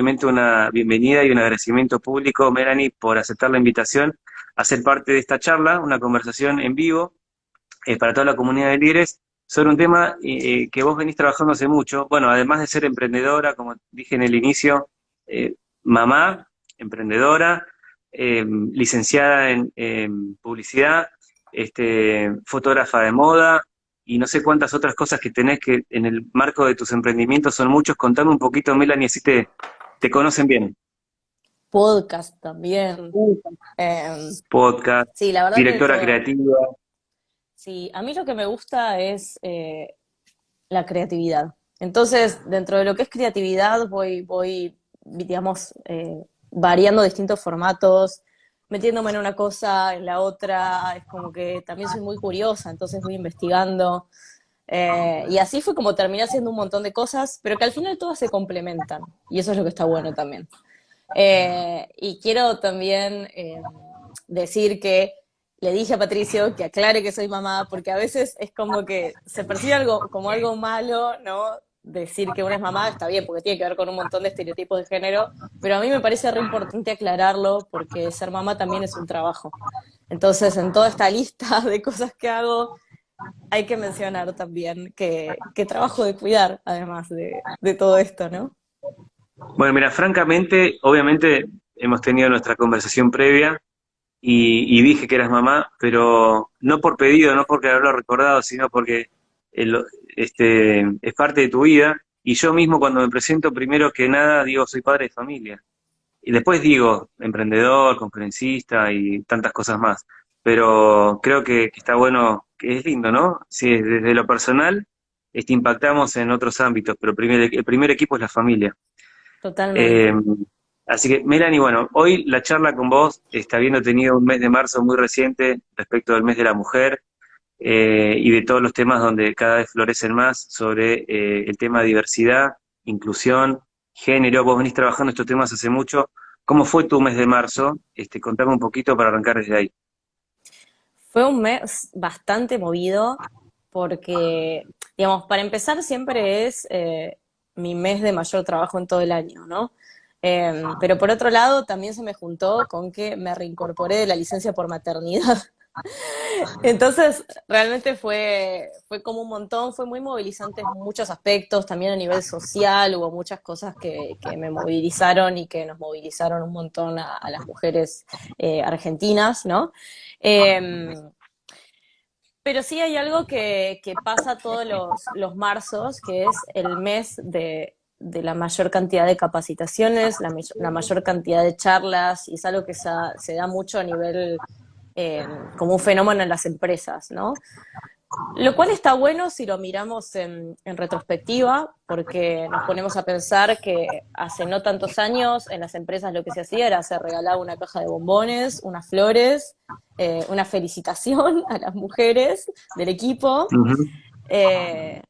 Obviamente una bienvenida y un agradecimiento público, Melanie, por aceptar la invitación a ser parte de esta charla, una conversación en vivo para toda la comunidad de líderes sobre un tema que vos venís trabajando hace mucho. Bueno, además de ser emprendedora, como dije en el inicio, mamá, emprendedora, licenciada en publicidad, fotógrafa de moda y no sé cuántas otras cosas que tenés que en el marco de tus emprendimientos son muchos. Contame un poquito, Melanie, así te conocen bien. Podcast también. Eh, Podcast, sí, la verdad que de directora todo. creativa. Sí, a mí lo que me gusta es la creatividad. Entonces, dentro de lo que es creatividad, voy digamos, variando distintos formatos, metiéndome en una cosa, en la otra. Es como que también soy muy curiosa, entonces voy investigando. Y así fue como terminé haciendo un montón de cosas, pero que al final todas se complementan. Y eso es lo que está bueno también. Y quiero también decir que le dije a Patricio que aclare que soy mamá, porque a veces es como que se percibe algo como algo malo, ¿no? Decir que una es mamá está bien, porque tiene que ver con un montón de estereotipos de género, pero a mí me parece re importante aclararlo, porque ser mamá también es un trabajo. Entonces, en toda esta lista de cosas que hago, hay que mencionar también que trabajo de cuidar, además de todo esto, ¿no? Bueno, mira, francamente, obviamente hemos tenido nuestra conversación previa y dije que eras mamá, pero no por pedido, no porque haberlo recordado, sino porque el- es parte de tu vida. Y yo mismo cuando me presento, primero que nada digo soy padre de familia. Y después digo emprendedor, conferencista y tantas cosas más. Pero creo que está bueno, que es lindo, ¿no? Sí, desde lo personal, impactamos en otros ámbitos, pero el primer equipo es la familia. Eh, Totalmente. Así que, Melanie, bueno, hoy la charla con vos está habiendo tenido un mes de marzo muy reciente respecto del mes de la mujer y de todos los temas donde cada vez florecen más sobre el tema de diversidad, inclusión, género. Vos venís trabajando estos temas hace mucho. ¿Cómo fue tu mes de marzo? Contame un poquito para arrancar desde ahí. Fue un mes bastante movido porque, digamos, para empezar siempre es mi mes de mayor trabajo en todo el año, ¿no? Pero por otro lado también se me juntó con que me reincorporé de la licencia por maternidad. Entonces, realmente fue como un montón, fue muy movilizante en muchos aspectos, también a nivel social, hubo muchas cosas que me movilizaron y que nos movilizaron un montón a las mujeres argentinas, ¿no? Eh, pero sí hay algo que pasa todos los marzos, que es el mes de la mayor cantidad de capacitaciones, la mayor cantidad de charlas, y es algo que se da mucho a nivel como un fenómeno en las empresas, ¿no? Lo cual está bueno si lo miramos en retrospectiva, porque nos ponemos a pensar que hace no tantos años en las empresas lo que se hacía era se regalaba una caja de bombones, unas flores, una felicitación a las mujeres del equipo. Ujú, eh,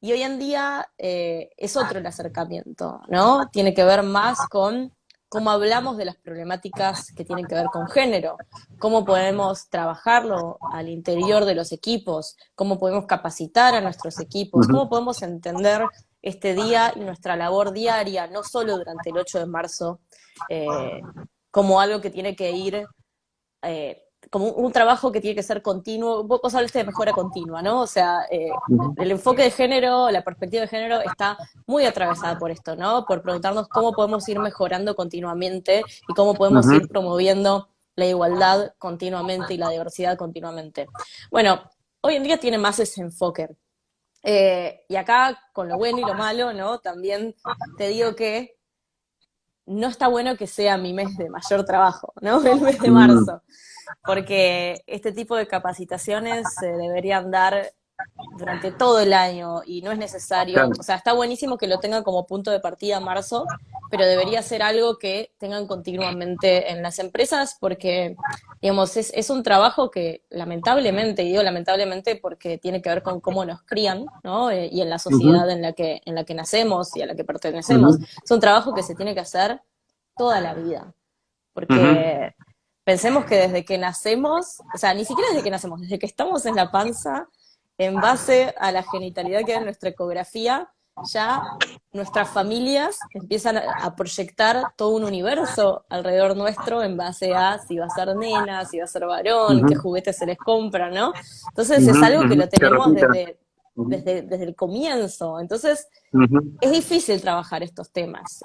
y hoy en día es otro el acercamiento, ¿no? Tiene que ver más con cómo hablamos de las problemáticas que tienen que ver con género, cómo podemos trabajarlo al interior de los equipos, cómo podemos capacitar a nuestros equipos, ujú. cómo podemos entender este día y nuestra labor diaria, no solo durante el 8 de marzo, eh, como algo que tiene que ir como un trabajo que tiene que ser continuo. Vos hablaste de mejora continua, ¿no? O sea, el enfoque de género, la perspectiva de género está muy atravesada por esto, ¿no? Por preguntarnos cómo podemos ir mejorando continuamente y cómo podemos Ujú. ir promoviendo la igualdad continuamente y la diversidad continuamente. Bueno, hoy en día tiene más ese enfoque. Y acá, con lo bueno y lo malo, ¿no? También te digo que no está bueno que sea mi mes de mayor trabajo, ¿no? El mes de Mm, marzo, porque este tipo de capacitaciones se deberían dar durante todo el año y no es necesario, o claro. sea, está buenísimo que lo tengan como punto de partida marzo, pero debería ser algo que tengan continuamente en las empresas porque, digamos, es un trabajo que lamentablemente, y digo lamentablemente porque tiene que ver con cómo nos crían, ¿no? Y en la Ujú, sociedad en la que nacemos y a la que pertenecemos, ujú, es un trabajo que se tiene que hacer toda la vida, ujú. porque pensemos que desde que nacemos, o sea, ni siquiera desde que nacemos, desde que estamos en la panza, en base a la genitalidad que hay en nuestra ecografía, ya nuestras familias empiezan a proyectar todo un universo alrededor nuestro en base a si va a ser nena, si va a ser varón, qué Ujú, juguetes se les compra, ¿no? Entonces es ujú, algo que ujú. lo Se tenemos repita. Ujú, desde el comienzo. Entonces ujú. es difícil trabajar estos temas,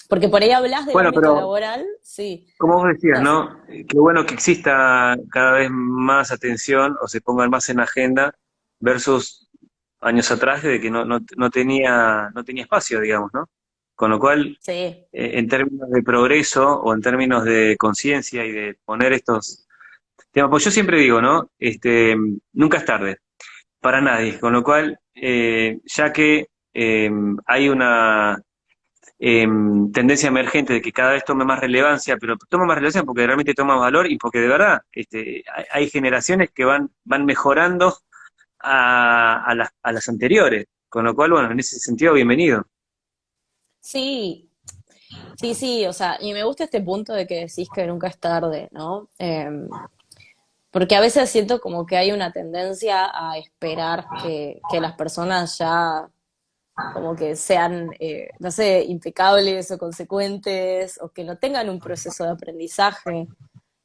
porque por ahí hablas del Bueno, ámbito pero laboral, sí, como vos decías, no, ¿no? Qué bueno que exista cada vez más atención o se pongan más en agenda versus años atrás de que no tenía espacio, digamos, ¿no? Con lo cual, sí. en términos de progreso o en términos de conciencia y de poner estos temas, pues yo siempre digo, ¿no? Nunca es tarde para nadie, con lo cual, ya que hay una tendencia emergente de que cada vez tome más relevancia, pero toma más relevancia porque realmente toma valor y porque de verdad hay generaciones que van mejorando a las anteriores. Con lo cual, bueno, en ese sentido, bienvenido. Sí, sí, sí, o sea, y me gusta este punto de que decís que nunca es tarde, ¿no? Porque a veces siento como que hay una tendencia a esperar que las personas ya como que sean, no sé, impecables o consecuentes o que no tengan un proceso de aprendizaje.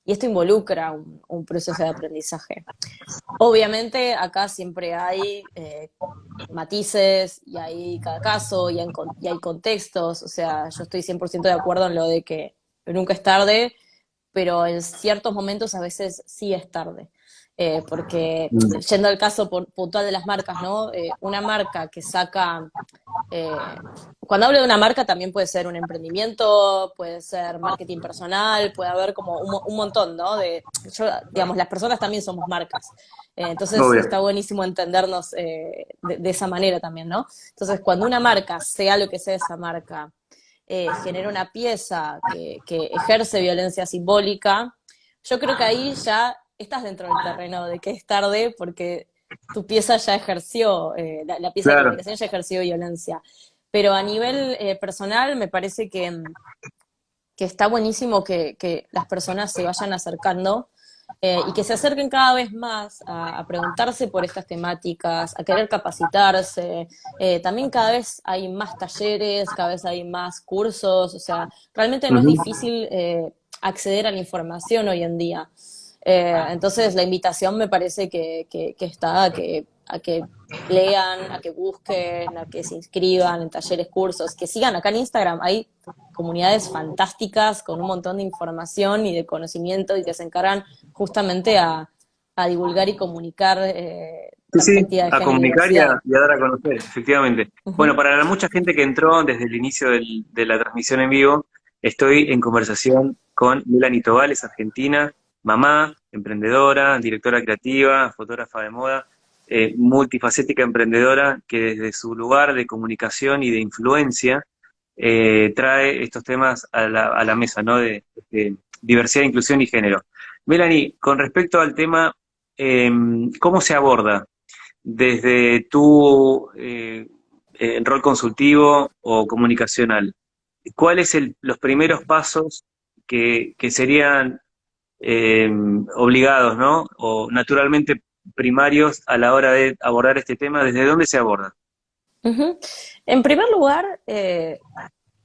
Y esto involucra un proceso de aprendizaje. Obviamente acá siempre hay matices y hay cada caso y hay contextos, o sea, yo estoy 100% de acuerdo en lo de que nunca es tarde, pero en ciertos momentos a veces sí es tarde. Porque Mm. yendo al caso puntual de las marcas, ¿no? Una marca que saca eh, cuando hablo de una marca también puede ser un emprendimiento, puede ser marketing personal, puede haber como un montón, ¿no? Digamos, las personas también somos marcas. Entonces Obvio. está buenísimo entendernos de esa manera también, ¿no? Entonces, cuando una marca, sea lo que sea esa marca, genera una pieza que ejerce violencia simbólica, yo creo que ahí ya estás dentro del terreno de que es tarde porque tu pieza ya ejerció, la pieza de Claro. comunicación ya ejerció violencia. Pero a nivel personal me parece que está buenísimo que las personas se vayan acercando y que se acerquen cada vez más a preguntarse por estas temáticas, a querer capacitarse. También cada vez hay más talleres, cada vez hay más cursos, o sea, realmente no es Ujú. difícil acceder a la información hoy en día. Entonces la invitación me parece que está a que lean, a que busquen, a que se inscriban en talleres, cursos, que sigan acá en Instagram. Hay comunidades fantásticas con un montón de información y de conocimiento y que se encargan justamente a divulgar y comunicar Sí, sí, perspectiva de a género y comunicar y a, diversidad. y a dar a conocer, efectivamente. Bueno, Ujú. para la mucha gente que entró desde el inicio de la transmisión en vivo, estoy en conversación con Melanie Tobales, argentina, mamá, emprendedora, directora creativa, fotógrafa de moda, multifacética emprendedora que desde su lugar de comunicación y de influencia trae estos temas a la mesa, ¿no? De diversidad, inclusión y género. Melanie, con respecto al tema, ¿cómo se aborda desde tu rol consultivo o comunicacional? ¿Cuáles los primeros pasos que serían obligados, ¿no? O naturalmente primarios a la hora de abordar este tema? ¿Desde dónde se aborda? Ujú. En primer lugar,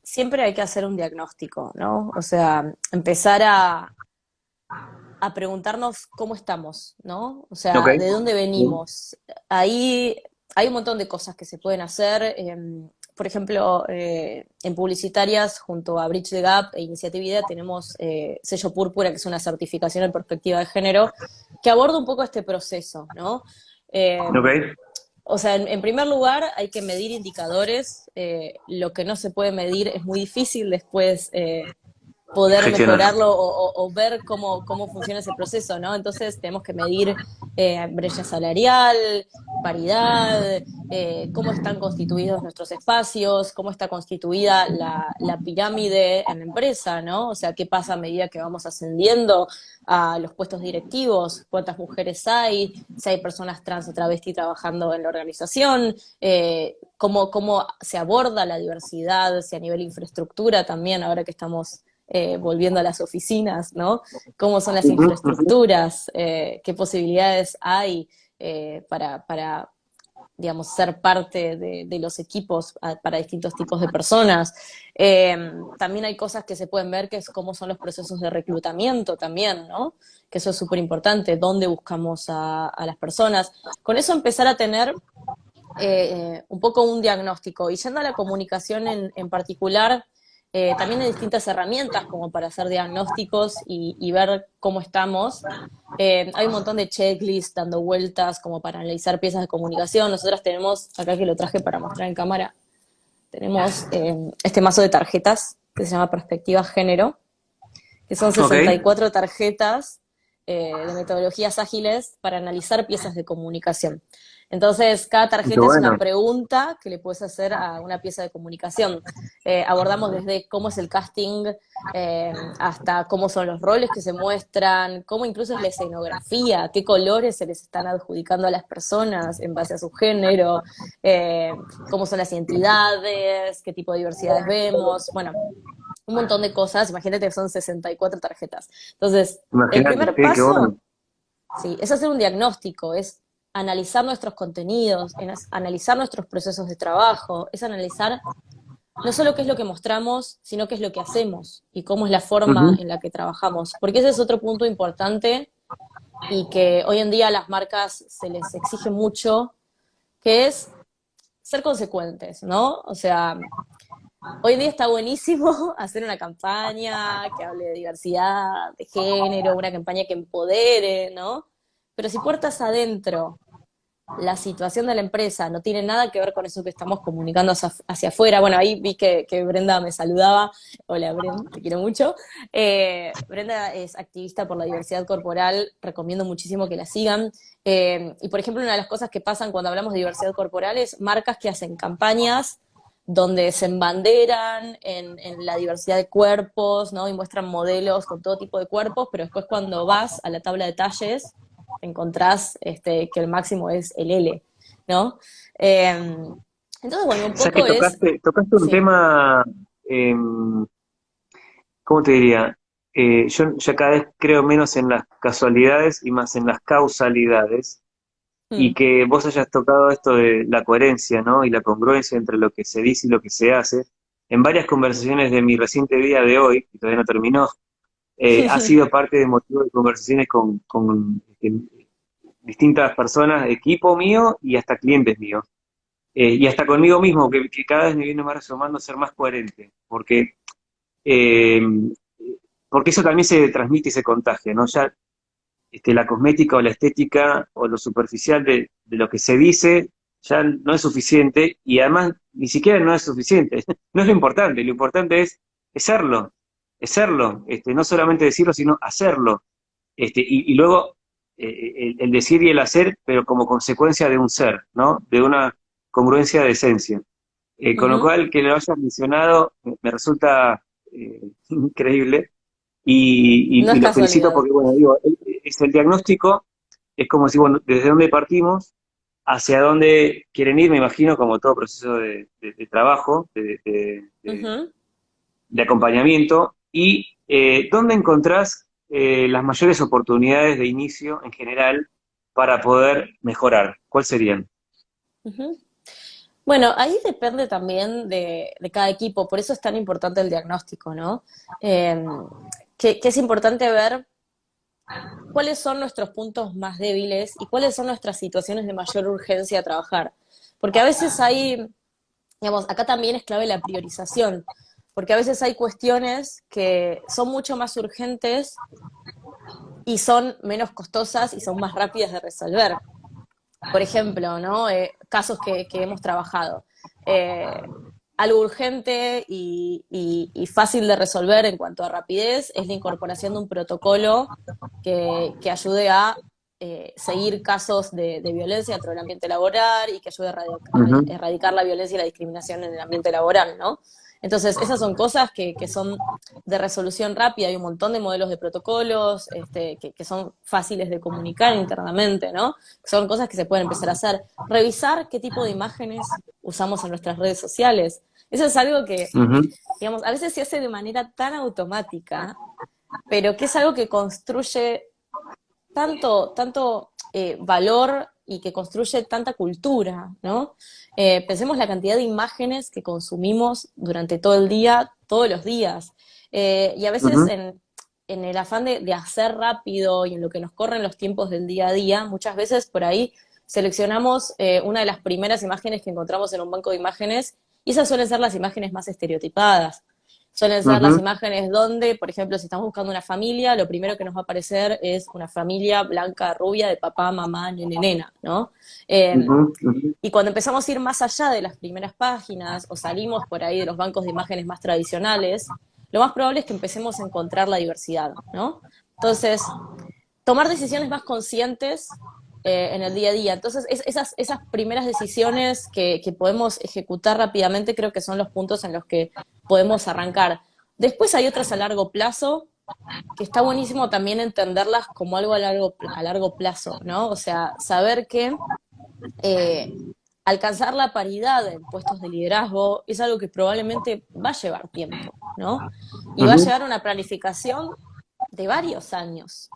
siempre hay que hacer un diagnóstico, ¿no? O sea, empezar a preguntarnos cómo estamos, ¿no? O Ok. sea, de dónde Bien. venimos. Ahí hay un montón de cosas que se pueden hacer. Por ejemplo, en publicitarias, junto a Bridge the Gap e Iniciativa IDEA, tenemos sello Púrpura, que es una certificación en perspectiva de género, que aborda un poco este proceso, ¿no? Ok. O sea, en primer lugar, hay que medir indicadores. Lo que no se puede medir es muy difícil después poder Gestionar. mejorarlo o ver cómo funciona ese proceso, ¿no? Entonces tenemos que medir brecha salarial, paridad, cómo están constituidos nuestros espacios, cómo está constituida la pirámide en la empresa, ¿no? O sea, qué pasa a medida que vamos ascendiendo a los puestos directivos, cuántas mujeres hay, si hay personas trans o travesti trabajando en la organización, cómo se aborda la diversidad, si a nivel infraestructura también, ahora que estamos volviendo a las oficinas, ¿no? ¿Cómo son las Ujú, ujú. infraestructuras? ¿Qué posibilidades hay para digamos, ser parte de los equipos para distintos tipos de personas. También hay cosas que se pueden ver, que es cómo son los procesos de reclutamiento también, ¿no? Que eso es súper importante, dónde buscamos a las personas. Con eso empezar a tener un poco un diagnóstico. Y yendo a la comunicación en particular, también hay distintas herramientas como para hacer diagnósticos y ver cómo estamos. Hay un montón de checklists dando vueltas como para analizar piezas de comunicación. Nosotros tenemos, acá que lo traje para mostrar en cámara, tenemos este mazo de tarjetas que se llama Perspectiva Género, que son Ok, 64 tarjetas de metodologías ágiles para analizar piezas de comunicación. Entonces, cada qué tarjeta es una bueno. pregunta que le puedes hacer a una pieza de comunicación. Abordamos desde cómo es el casting, hasta cómo son los roles que se muestran, cómo incluso es la escenografía, qué colores se les están adjudicando a las personas en base a su género, cómo son las identidades, qué tipo de diversidades vemos. Bueno, un montón de cosas. Imagínate que son 64 tarjetas. Entonces, el Imagínate, primer sí, qué bueno. paso, sí, es hacer un diagnóstico, es analizar nuestros contenidos, analizar nuestros procesos de trabajo, es analizar no solo qué es lo que mostramos, sino qué es lo que hacemos y cómo es la forma Ujú. en la que trabajamos. Porque ese es otro punto importante y que hoy en día a las marcas se les exige mucho, que es ser consecuentes, ¿no? O sea, hoy en día está buenísimo hacer una campaña que hable de diversidad, de género, una campaña que empodere, ¿no? Pero si puertas adentro la situación de la empresa no tiene nada que ver con eso que estamos comunicando hacia afuera. Bueno, ahí vi que Brenda me saludaba. Hola, Brenda, te quiero mucho. Brenda es activista por la diversidad corporal, recomiendo muchísimo que la sigan. Y, por ejemplo, una de las cosas que pasan cuando hablamos de diversidad corporal es marcas que hacen campañas donde se embanderan en la diversidad de cuerpos, ¿no? Y muestran modelos con todo tipo de cuerpos, pero después cuando vas a la tabla de talles, encontrás que el máximo es el L, ¿no? Eh, entonces, bueno, un O sea que poco es, tocaste un sí. tema, ¿cómo te diría? Yo ya cada vez creo menos en las casualidades y más en las causalidades, y Mm, que vos hayas tocado esto de la coherencia, ¿no? Y la congruencia entre lo que se dice y lo que se hace. En varias conversaciones de mi reciente vida de hoy, que todavía no terminó, ha sido parte de motivo de conversaciones con distintas personas, equipo mío y hasta clientes míos. Y hasta conmigo mismo, que cada vez me viene más resumando ser más coherente, eh, porque eso también se transmite y se contagia, ¿no? Ya la cosmética o la estética o lo superficial de lo que se dice ya no es suficiente, y además ni siquiera no es suficiente, no es lo importante es serlo, no solamente decirlo, sino hacerlo, y luego el decir y el hacer, pero como consecuencia de un ser, ¿no? De una congruencia de esencia. Con lo ujú. cual, que lo hayas mencionado me resulta increíble, y, No y es lo felicito casualidad. porque, bueno, digo, es el diagnóstico, es como si, bueno, desde dónde partimos, hacia dónde quieren ir, me imagino, como todo proceso de trabajo, Ujú. de acompañamiento, y dónde encontrás las mayores oportunidades de inicio en general para poder mejorar. ¿Cuáles serían? Ujú. Bueno, ahí depende también de cada equipo, por eso es tan importante el diagnóstico, ¿no? Eh, que es importante ver cuáles son nuestros puntos más débiles y cuáles son nuestras situaciones de mayor urgencia a trabajar. Porque a veces hay, digamos, acá también es clave la priorización, porque a veces hay cuestiones que son mucho más urgentes y son menos costosas y son más rápidas de resolver. Por ejemplo, ¿no? Casos que hemos trabajado. Eh, Algo urgente y fácil de resolver en cuanto a rapidez es la incorporación de un protocolo que ayude a seguir casos de violencia dentro del ambiente laboral y que ayude a Ujú, erradicar la violencia y la discriminación en el ambiente laboral, ¿no? Entonces, esas son cosas que son de resolución rápida. Hay un montón de modelos de protocolos que son fáciles de comunicar internamente, ¿no? Son cosas que se pueden empezar a hacer. Revisar qué tipo de imágenes usamos en nuestras redes sociales. Eso es algo que, ujú. digamos, a veces se hace de manera tan automática, pero que es algo que construye tanto valor y que construye tanta cultura, ¿no? Pensemos la cantidad de imágenes que consumimos durante todo el día, todos los días. Y a veces Ujú, en el afán de hacer rápido y en lo que nos corren los tiempos del día a día, muchas veces por ahí seleccionamos una de las primeras imágenes que encontramos en un banco de imágenes y esas suelen ser las imágenes más estereotipadas. Suelen ser las ujú, imágenes donde, por ejemplo, si estamos buscando una familia, lo primero que nos va a aparecer es una familia blanca, rubia, de papá, mamá, nene, nena, ¿no? Eh, ujú, ujú, y cuando empezamos a ir más allá de las primeras páginas o salimos por ahí de los bancos de imágenes más tradicionales, lo más probable es que empecemos a encontrar la diversidad, ¿no? Entonces, tomar decisiones más conscientes en el día a día. Entonces, esas primeras decisiones que podemos ejecutar rápidamente creo que son los puntos en los que podemos arrancar. Después hay otras a largo plazo, que está buenísimo también entenderlas como algo a largo plazo, ¿no? O sea, saber que eh, alcanzar la paridad en puestos de liderazgo es algo que probablemente va a llevar tiempo, ¿no? Y va a ujú. llevar una planificación de varios años.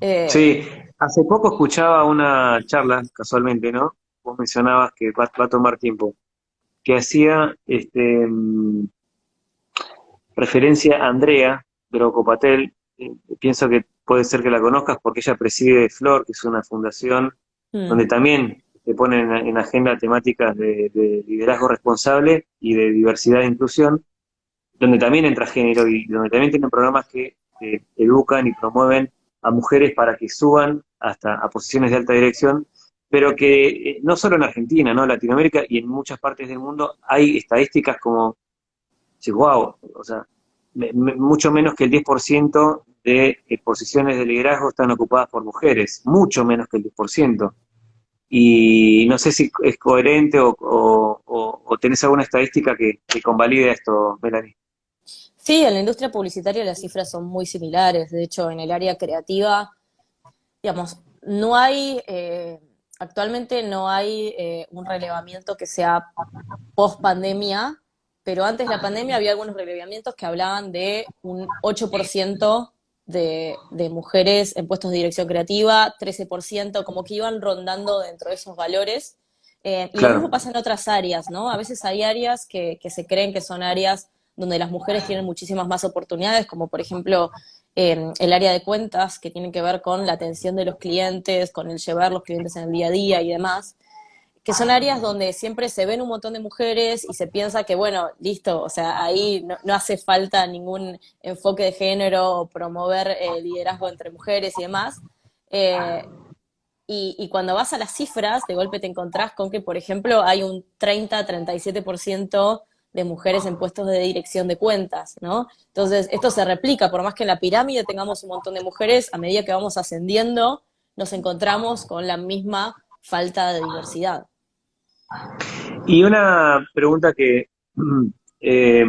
Eh, Sí, hace poco escuchaba una charla, casualmente, ¿no? Vos mencionabas que va a tomar tiempo, que hacía referencia a Andrea Grocopatel. Pienso que puede ser que la conozcas porque ella preside Flor, que es una fundación mm, donde también se ponen en agenda temáticas de liderazgo responsable y de diversidad e inclusión, donde también entra género y donde también tienen programas que educan y promueven a mujeres para que suban hasta a posiciones de alta dirección, pero que no solo en Argentina, ¿no? En Latinoamérica y en muchas partes del mundo hay estadísticas como, wow, o sea, mucho menos que el 10% de posiciones de liderazgo están ocupadas por mujeres, mucho menos que el 10%. Y no sé si es coherente o tenés alguna estadística que convalide esto, Melanie. sí, en la industria publicitaria las cifras son muy similares. De hecho, en el área creativa, digamos, no hay, actualmente no hay un relevamiento que sea post pandemia, pero antes de la pandemia había algunos relevamientos que hablaban de un 8% de mujeres en puestos de dirección creativa, 13%, como que iban rondando dentro de esos valores. Y lo mismo Claro, pasa en otras áreas, ¿no? A veces hay áreas que se creen que son áreas donde las mujeres tienen muchísimas más oportunidades, como por ejemplo el área de cuentas, que tienen que ver con la atención de los clientes, con el llevar los clientes en el día a día y demás, que son áreas donde siempre se ven un montón de mujeres y se piensa que, bueno, listo, o sea, ahí no hace falta ningún enfoque de género o promover liderazgo entre mujeres y demás. Eh, y cuando vas a las cifras, de golpe te encontrás con que, por ejemplo, hay un 30-37% de mujeres en puestos de dirección de cuentas, ¿no? Entonces, esto se replica, por más que en la pirámide tengamos un montón de mujeres, a medida que vamos ascendiendo, nos encontramos con la misma falta de diversidad. y una pregunta que eh,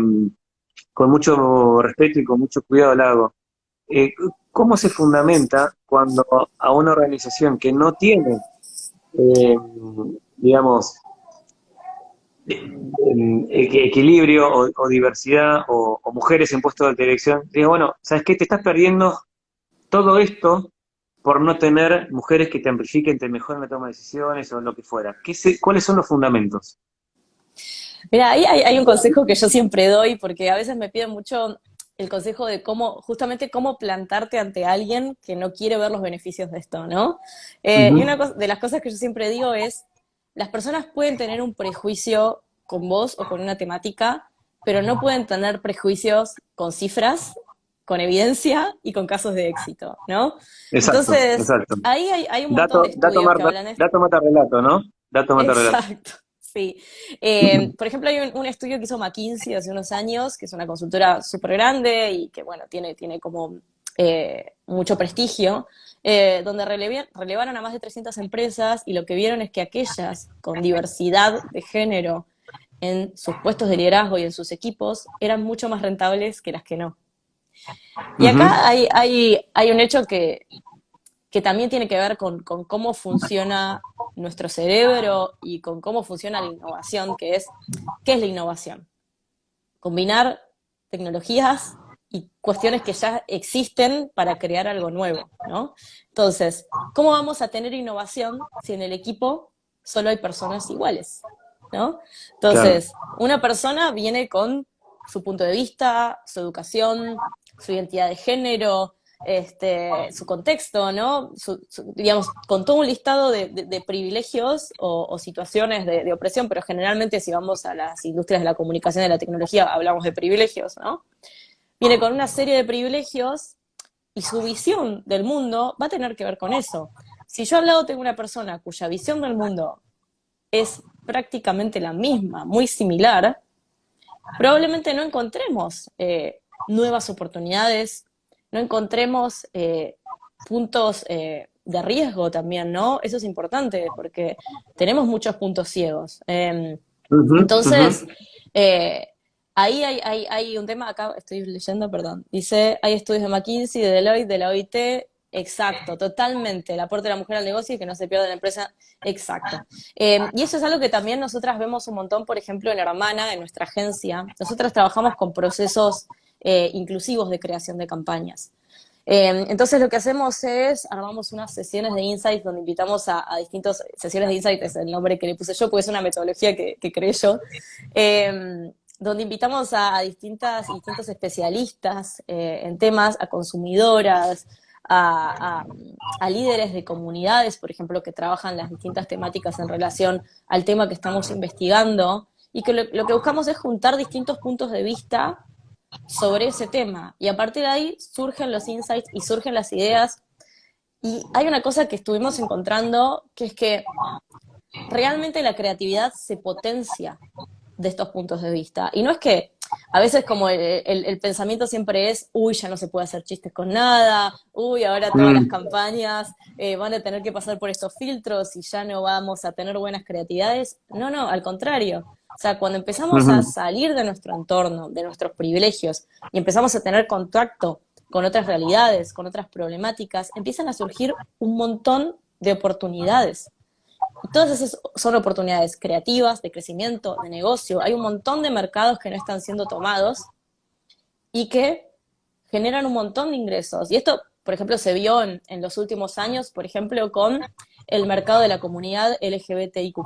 con mucho respeto y con mucho cuidado la hago. Eh, ¿Cómo se fundamenta cuando a una organización que no tiene, eh, digamos, equilibrio o diversidad o mujeres en puestos de dirección, digo, bueno, ¿sabes qué? Te estás perdiendo todo esto por no tener mujeres que te amplifiquen, te mejoren la toma de decisiones o lo que fuera. ¿Cuáles son los fundamentos? Mira, ahí hay un consejo que yo siempre doy, porque a veces me piden mucho el consejo de cómo, justamente cómo plantarte ante alguien que no quiere ver los beneficios de esto, ¿no? Y Ujú. una de las cosas que yo siempre digo es, las personas pueden tener un prejuicio con vos o con una temática, pero no pueden tener prejuicios con cifras, con evidencia y con casos de éxito, ¿no? Exacto, Entonces, exacto. ahí hay un montón de Dato, estudios que hablan de dato mata relato, ¿no? Dato mata relato. exacto, sí. Por ejemplo, hay un estudio que hizo McKinsey hace unos años, que es una consultora súper grande y que, bueno, tiene como mucho prestigio, donde relevaron a más de 300 empresas y lo que vieron es que aquellas con diversidad de género en sus puestos de liderazgo y en sus equipos eran mucho más rentables que las que no. Y Ujú, acá hay un hecho que también tiene que ver con cómo funciona nuestro cerebro y con cómo funciona la innovación, que es, ¿qué es la innovación? Combinar tecnologías y cuestiones que ya existen para crear algo nuevo, ¿no? Entonces, ¿cómo vamos a tener innovación si en el equipo solo hay personas iguales, ¿no? Claro, Entonces, una persona viene con su punto de vista, su educación, su identidad de género, su contexto, ¿no? Digamos, con todo un listado de privilegios o situaciones de opresión, pero generalmente si vamos a las industrias de la comunicación y de la tecnología hablamos de privilegios, ¿no? Viene con una serie de privilegios y su visión del mundo va a tener que ver con eso. Si yo al lado tengo una persona cuya visión del mundo es prácticamente la misma, muy similar, probablemente no encontremos nuevas oportunidades, no encontremos puntos de riesgo también, ¿no? Eso es importante porque tenemos muchos puntos ciegos. ujú, ujú. Entonces, eh, ahí hay un tema, acá estoy leyendo, perdón, dice, hay estudios de McKinsey, de Deloitte, de la OIT, exacto, totalmente, el aporte de la mujer al negocio y que no se pierda en la empresa, exacto. Y eso es algo que también nosotras vemos un montón, por ejemplo, en Hermana, en nuestra agencia. Nosotras trabajamos con procesos inclusivos de creación de campañas. Entonces lo que hacemos es, armamos unas sesiones de insights donde invitamos a distintos, sesiones de insights es el nombre que le puse yo, porque es una metodología que creé yo, donde invitamos a distintos especialistas en temas, a consumidoras, a, a, a líderes de comunidades, por ejemplo, que trabajan las distintas temáticas en relación al tema que estamos investigando, y que lo que buscamos es juntar distintos puntos de vista sobre ese tema. Y a partir de ahí surgen los insights y surgen las ideas. Y hay una cosa que estuvimos encontrando, que es que realmente la creatividad se potencia de estos puntos de vista. Y no es que a veces como el pensamiento siempre es, uy, ya no se puede hacer chistes con nada, uy, ahora todas las Mm, campañas van a tener que pasar por estos filtros y ya no vamos a tener buenas creatividades. No, no, al contrario. O sea, cuando empezamos a ujú. salir de nuestro entorno, de nuestros privilegios, y empezamos a tener contacto con otras realidades, con otras problemáticas, empiezan a surgir un montón de oportunidades. Y todas esas son oportunidades creativas, de crecimiento, de negocio. Hay un montón de mercados que no están siendo tomados y que generan un montón de ingresos. Y esto, por ejemplo, se vio en los últimos años, por ejemplo, con el mercado de la comunidad LGBTIQ+,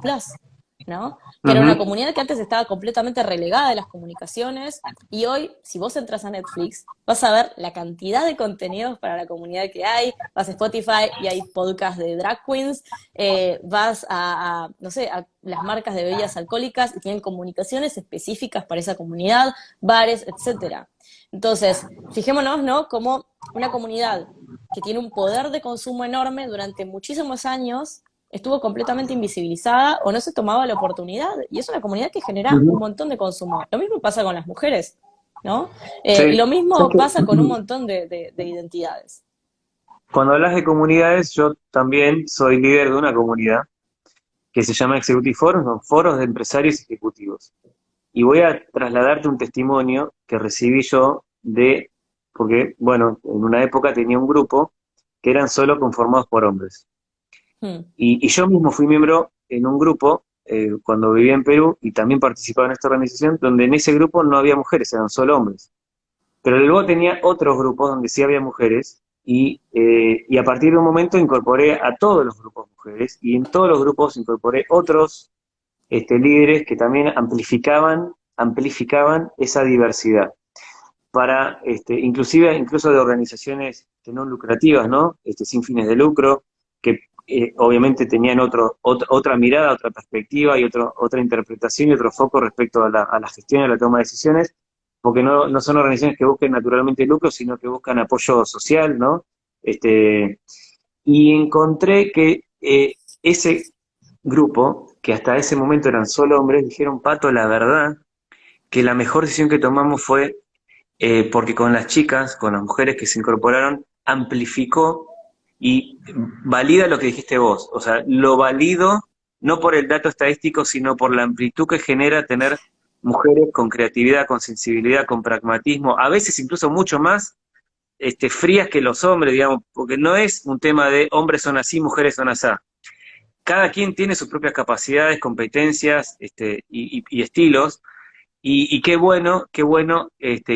¿no? Que era una Ujú. comunidad que antes estaba completamente relegada de las comunicaciones y hoy, si vos entras a Netflix, vas a ver la cantidad de contenidos para la comunidad que hay, vas a Spotify y hay podcasts de drag queens, vas no sé, a las marcas de bebidas alcohólicas y tienen comunicaciones específicas para esa comunidad, bares, etcétera. Entonces, fijémonos, ¿no? Como una comunidad que tiene un poder de consumo enorme durante muchísimos años estuvo completamente invisibilizada o no se tomaba la oportunidad. Y es una comunidad que genera un Ujú. montón de consumo. Lo mismo pasa con las mujeres, ¿no? Y Sí. lo ¿Sabes mismo qué? pasa con un montón de identidades. Cuando hablas de comunidades, yo también soy líder de una comunidad que se llama Executive Forum, son foros de empresarios ejecutivos. Y voy a trasladarte un testimonio que recibí yo de, porque, bueno, en una época tenía un grupo que eran solo conformados por hombres. Hmm. Y yo mismo fui miembro en un grupo cuando vivía en Perú y también participaba en esta organización, donde en ese grupo no había mujeres, eran solo hombres. Pero luego tenía otros grupos donde sí había mujeres y a partir de un momento incorporé a todos los grupos mujeres y en todos los grupos incorporé otros líderes que también amplificaban esa diversidad para, inclusive, incluso de organizaciones que no lucrativas, ¿no? Sin fines de lucro, que obviamente tenían otra mirada, otra perspectiva y otra interpretación y otro foco respecto a la gestión y a la toma de decisiones, porque no son organizaciones que busquen naturalmente lucro, sino que buscan apoyo social, ¿no? Este, y encontré que ese grupo, que hasta ese momento eran solo hombres, dijeron, Pato, la verdad que la mejor decisión que tomamos fue porque con las chicas, con las mujeres que se incorporaron, amplificó y valida lo que dijiste vos. O sea, lo valido no por el dato estadístico, sino por la amplitud que genera tener mujeres con creatividad, con sensibilidad, con pragmatismo, a veces incluso mucho más frías que los hombres, digamos, porque no es un tema de hombres son así, mujeres son así. Cada quien tiene sus propias capacidades, competencias y estilos, Y qué bueno,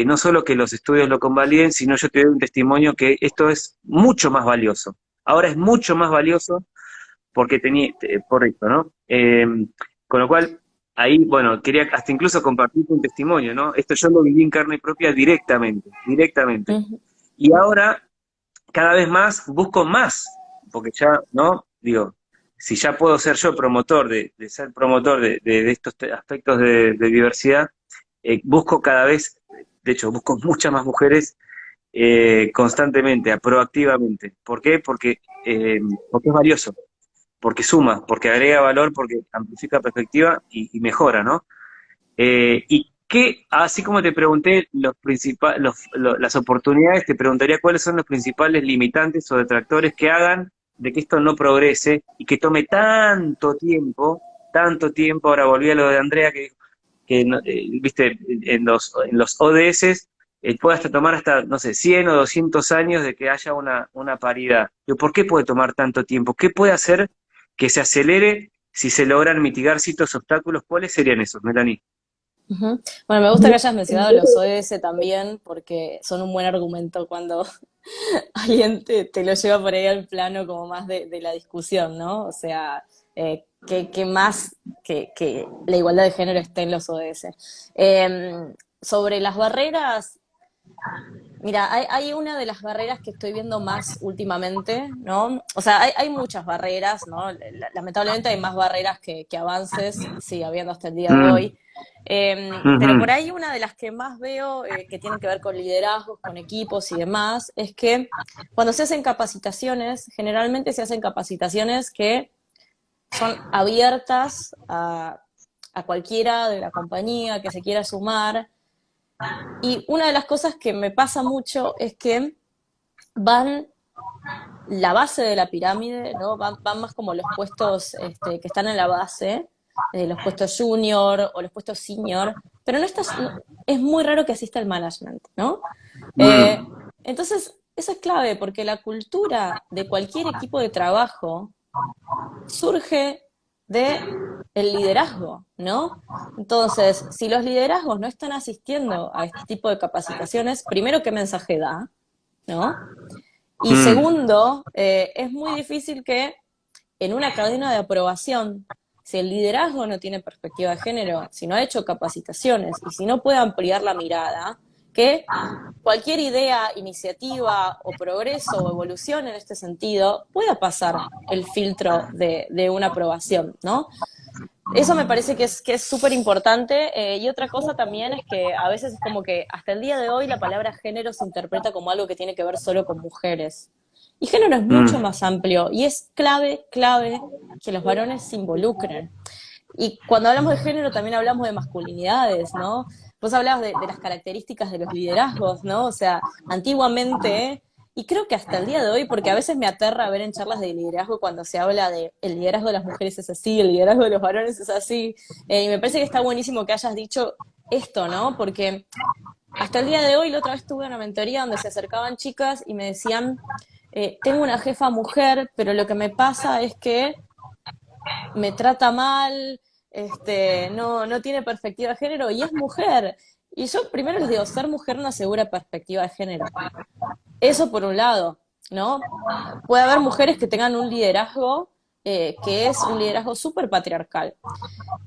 no solo que los estudios lo convaliden, sino yo te doy un testimonio que esto es mucho más valioso. Ahora es mucho más valioso porque tenía, por esto, ¿no? Con lo cual, ahí, bueno, quería hasta incluso compartirte un testimonio, ¿no? Esto yo lo viví en carne propia directamente, directamente. Ujú. Y ahora, cada vez más, busco más, porque ya, ¿no? Digo, si ya puedo ser yo promotor de ser promotor de estos aspectos de diversidad, busco cada vez, de hecho, busco muchas más mujeres constantemente, proactivamente. ¿Por qué? Porque es valioso, porque suma, porque agrega valor, porque amplifica perspectiva y mejora, ¿no? Y que, así como te pregunté las oportunidades, te preguntaría cuáles son los principales limitantes o detractores que hagan de que esto no progrese y que tome tanto tiempo, ahora volví a lo de Andrea, que dijo que, viste, en los ODS puede hasta tomar hasta, no sé, 100 o 200 años de que haya una paridad. Pero ¿por qué puede tomar tanto tiempo? ¿Qué puede hacer que se acelere si se logran mitigar ciertos obstáculos? ¿Cuáles serían esos, Melanie? Ujú. Bueno, me gusta que hayas mencionado los ODS también, porque son un buen argumento cuando alguien te lo lleva por ahí al plano como más de la discusión, ¿no? O sea, que más que la igualdad de género esté en los ODS. Sobre las barreras, mira, hay una de las barreras que estoy viendo más últimamente, ¿no? O sea, hay muchas barreras, ¿no? Lamentablemente hay más barreras que avances, sigue habiendo hasta el día de Mm, hoy. Pero ujú, por ahí una de las que más veo que tienen que ver con liderazgos, con equipos y demás, es que cuando se hacen capacitaciones, generalmente se hacen capacitaciones que son abiertas a cualquiera de la compañía que se quiera sumar. Y una de las cosas que me pasa mucho es que van la base de la pirámide, ¿no? Van más como los puestos que están en la base, los puestos junior o los puestos senior, pero es muy raro que asista el management, ¿no? mm, Entonces, eso es clave porque la cultura de cualquier equipo de trabajo surge de el liderazgo, ¿no? Entonces, si los liderazgos no están asistiendo a este tipo de capacitaciones, primero, ¿qué mensaje da? ¿No? Y mm, segundo, es muy difícil que en una cadena de aprobación, si el liderazgo no tiene perspectiva de género, si no ha hecho capacitaciones y si no puede ampliar la mirada, que cualquier idea, iniciativa o progreso o evolución en este sentido pueda pasar el filtro de una aprobación, ¿no? Eso me parece que es súper importante. Y otra cosa también es que a veces es como que hasta el día de hoy la palabra género se interpreta como algo que tiene que ver solo con mujeres. Y género es mucho mm. más amplio y es clave que los varones se involucren. Y cuando hablamos de género también hablamos de masculinidades, ¿no? Vos hablabas de las características de los liderazgos, ¿no? O sea, antiguamente, y creo que hasta el día de hoy, porque a veces me aterra ver en charlas de liderazgo cuando se habla de el liderazgo de las mujeres es así, el liderazgo de los varones es así, y me parece que está buenísimo que hayas dicho esto, ¿no? Porque hasta el día de hoy, la otra vez tuve una mentoría donde se acercaban chicas y me decían, tengo una jefa mujer, pero lo que me pasa es que me trata mal, no tiene perspectiva de género y es mujer. Y yo primero les digo, ser mujer no asegura perspectiva de género. Eso por un lado, ¿no? Puede haber mujeres que tengan un liderazgo que es un liderazgo súper patriarcal.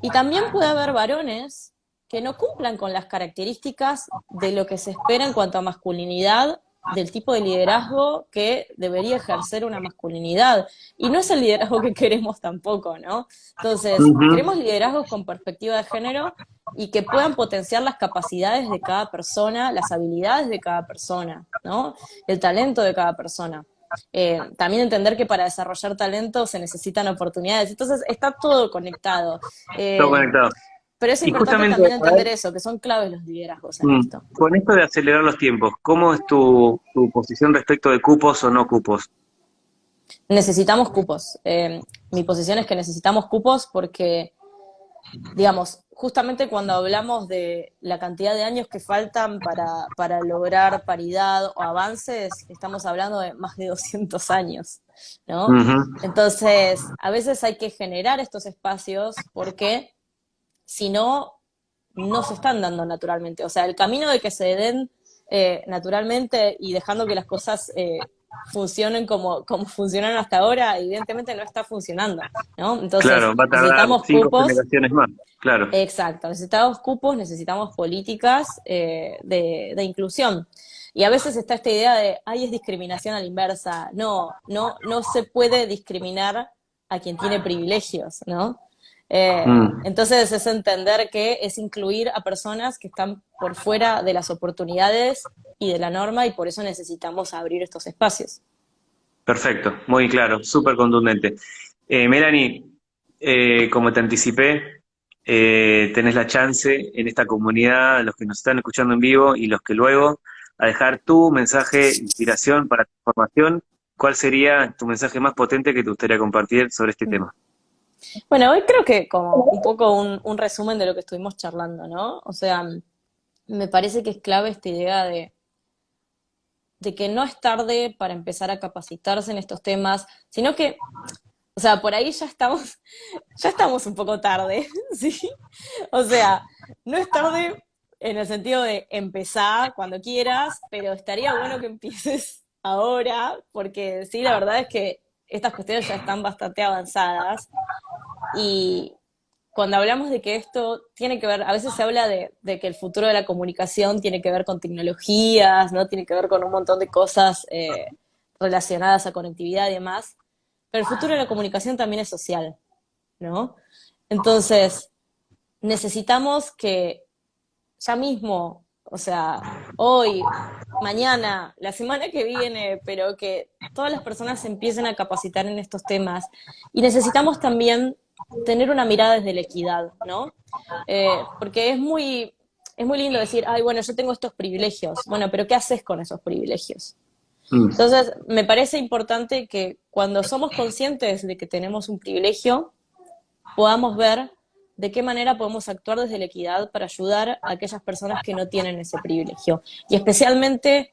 Y también puede haber varones que no cumplan con las características de lo que se espera en cuanto a masculinidad del tipo de liderazgo que debería ejercer una masculinidad. Y no es el liderazgo que queremos tampoco, ¿no? Entonces, Ujú. queremos liderazgos con perspectiva de género y que puedan potenciar las capacidades de cada persona, las habilidades de cada persona, ¿no? El talento de cada persona. También entender que para desarrollar talento se necesitan oportunidades. Entonces, está todo conectado. Todo Eh, conectado. pero es Y importante justamente, también a ver, entender eso, que son claves los liderazgos en esto. con esto de acelerar los tiempos, ¿cómo es tu posición respecto de cupos o no cupos? Necesitamos cupos. Mi posición es que necesitamos cupos porque, digamos, justamente cuando hablamos de la cantidad de años que faltan para lograr paridad o avances, estamos hablando de más de 200 años, ¿no? Ujú, Entonces, a veces hay que generar estos espacios porque si no, no se están dando naturalmente. O sea, el camino de que se den naturalmente y dejando que las cosas funcionen como funcionan hasta ahora, evidentemente no está funcionando, ¿no? Entonces, Claro, va a tardar necesitamos 5 cupos. generaciones más, claro. Exacto, necesitamos cupos, necesitamos políticas de inclusión. Y a veces está esta idea de, ay, es discriminación a la inversa. No, no, no se puede discriminar a quien tiene privilegios, ¿no? Mm, Entonces es entender que es incluir a personas que están por fuera de las oportunidades y de la norma y por eso necesitamos abrir estos espacios. perfecto, muy claro, súper contundente. Melanie, como te anticipé, tenés la chance en esta comunidad, los que nos están escuchando en vivo y los que luego, a dejar tu mensaje de inspiración para tu formación. ¿Cuál sería tu mensaje más potente que te gustaría compartir sobre este tema? Bueno, hoy creo que como un poco un resumen de lo que estuvimos charlando, ¿no? O sea, me parece que es clave esta idea de que no es tarde para empezar a capacitarse en estos temas, sino que, o sea, por ahí ya estamos un poco tarde, ¿sí? O sea, no es tarde en el sentido de empezar cuando quieras, pero estaría bueno que empieces ahora, porque sí, la verdad es que estas cuestiones ya están bastante avanzadas y cuando hablamos de que esto tiene que ver, a veces se habla de que el futuro de la comunicación tiene que ver con tecnologías, ¿no? Tiene que ver con un montón de cosas relacionadas a conectividad y demás, pero el futuro de la comunicación también es social, ¿no? Entonces, necesitamos que ya mismo, o sea, hoy, mañana, la semana que viene, pero que todas las personas se empiecen a capacitar en estos temas. Y necesitamos también tener una mirada desde la equidad, ¿no? Porque es muy lindo decir, ay, bueno, yo tengo estos privilegios. Bueno, pero ¿qué haces con esos privilegios? Mm, Entonces, me parece importante que cuando somos conscientes de que tenemos un privilegio, podamos ver de qué manera podemos actuar desde la equidad para ayudar a aquellas personas que no tienen ese privilegio. Y especialmente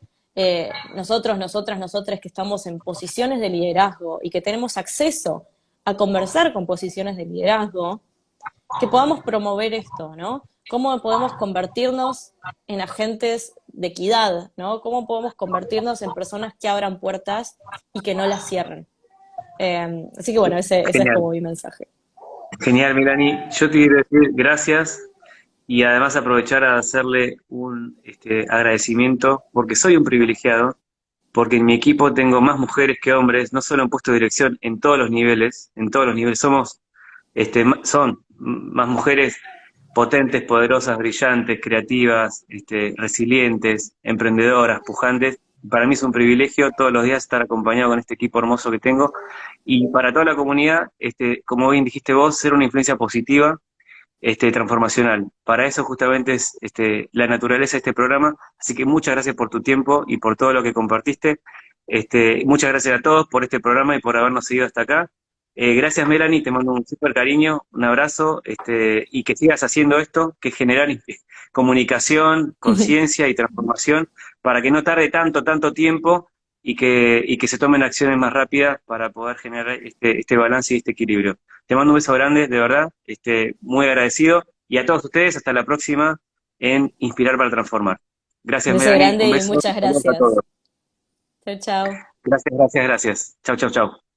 nosotros, nosotras, nosotres que estamos en posiciones de liderazgo y que tenemos acceso a conversar con posiciones de liderazgo, que podamos promover esto, ¿no? ¿Cómo podemos convertirnos en agentes de equidad, ¿no? ¿Cómo podemos convertirnos en personas que abran puertas y que no las cierren? Así que bueno, ese es genial, como mi mensaje. genial, Melanie. Yo te quiero decir gracias y además aprovechar a hacerle un agradecimiento porque soy un privilegiado, porque en mi equipo tengo más mujeres que hombres, no solo en puesto de dirección, en todos los niveles somos, son más mujeres potentes, poderosas, brillantes, creativas, resilientes, emprendedoras, pujantes. Para mí es un privilegio todos los días estar acompañado con este equipo hermoso que tengo y para toda la comunidad, como bien dijiste vos, ser una influencia positiva, transformacional. Para eso justamente es la naturaleza de este programa. Así que muchas gracias por tu tiempo y por todo lo que compartiste. Muchas gracias a todos por este programa y por habernos seguido hasta acá. Gracias, Melanie, te mando un súper cariño, un abrazo, y que sigas haciendo esto, que es generar comunicación, conciencia y transformación para que no tarde tanto, tanto tiempo y que se tomen acciones más rápidas para poder generar este balance y este equilibrio. Te mando un beso grande, de verdad, muy agradecido. Y a todos ustedes, hasta la próxima en Inspirar para Transformar. Un Gracias, beso Melanie. Un grande y beso muchas a todos. gracias. Chao, chao. Gracias, gracias, gracias. Chau, chau, chau.